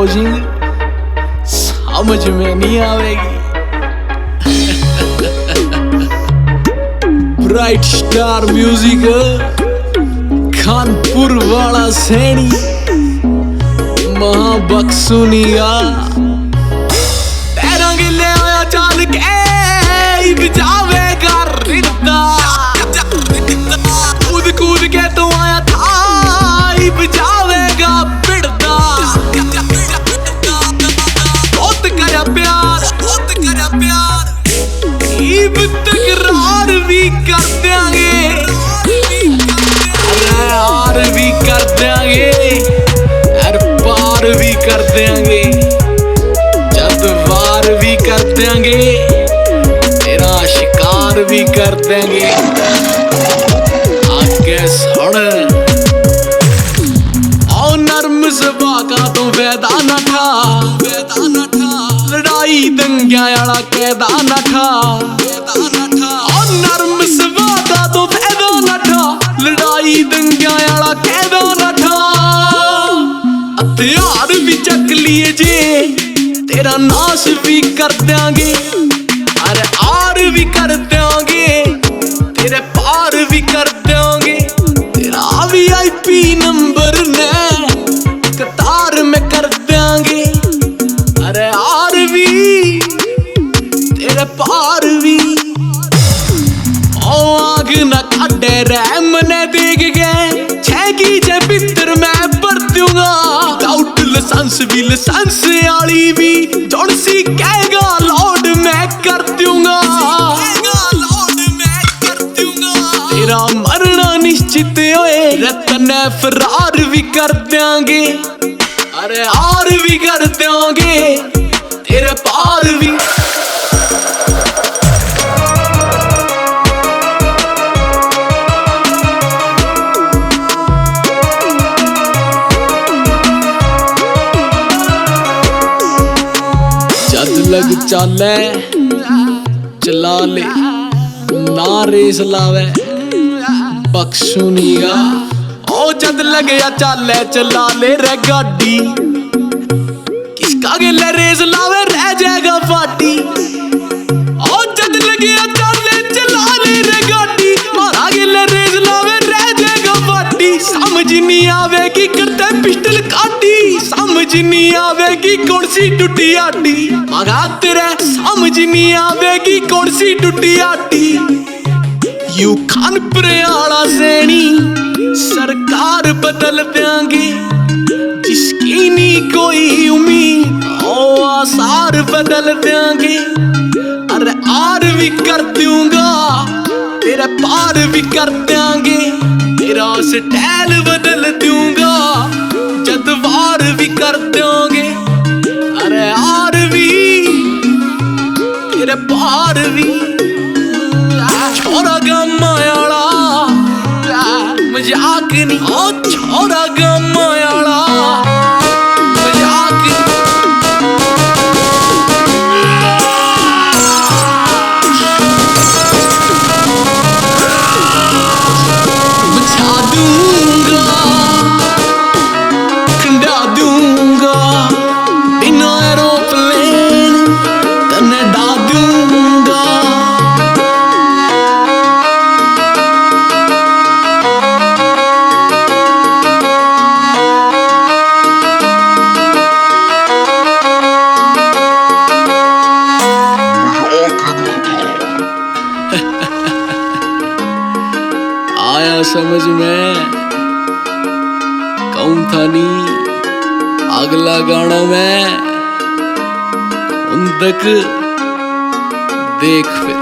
Lodging समझ में नहीं आवेगी। ब्राइट स्टार म्यूजिक खानपुर वाला सैनी महाबक्सुनिया पैरों गिले आया चाल के बजावेगा रिश्ता कूद कूद के तो आया था बजावेगा बिड़दा बहुत करा प्यार ईब तकरार भी कर देंगे यार भी कर देंगे यार पार भी कर देंगे जब वार भी कर देंगे तेरा शिकार भी कर देंगे। आगे सुन आओ नर्म सभा का तो वैदा न था लड़ाई दंगिया वाला कैदा न था और नर्म सभा का तो वैदा न था लड़ाई दंगिया वाला कैदा न था। हथियार भी चक लिए जे तेरा नाश भी कर देंगे अरे आर भी कर देंगे तेरे पार भी कर देंगे तेरा VIP नंबर ने कतार में कर देंगे अरे आर भी तेरे पार भी ओ आग न काटे रे मने देख गए छेगी जे पितर मैं भर दूंगा डाउट लाइसेंस आली भी जोड़ सी कहेगा लॉर्ड मैं कर दूंगा तेरा मरना निश्चित होए रतन फरार भी कर देंगे अरे आर भी कर देंगे तेरे पार भी। जद लग चाले चला ले ना रेस लावे बक्सुनिया ओ जद लगे चाले चला ले रे गाड़ी किसका गिले रेस लावे रह जाएगा फाटी ओ जद लगे चाले चला ले रे गाड़ी मारा गिले रेस लावे रह जाएगा फाटी समझ नहीं आवेगी करते पिस्टल काटी समझ नहीं आवेगी कौन सी टूटी आटी मगा तेरे समझ नहीं आवेगी कौन सी टूटी आटी यू खानपुर वाला सैनी सरकार बदल देंगे जिसकी नहीं कोई उम्मीद ओ आसार बदल देंगे अरे आर भी कर दूंगा तेरे पार भी कर देंगे तेरा स्टाइल बदल दूंगा जदवार भी कर देंगे अरे आर भी तेरे पार भी। छोरा गम्मा वाला मजाक नहीं ओ छोरा गम्मा वाला मजाक बचा दूंगा खंडा दूंगा बिना एरोप्लेन तन्ने डा दूंगा। आया समझ में कौन था नी अगला गाना मैं उन तक देख फिर।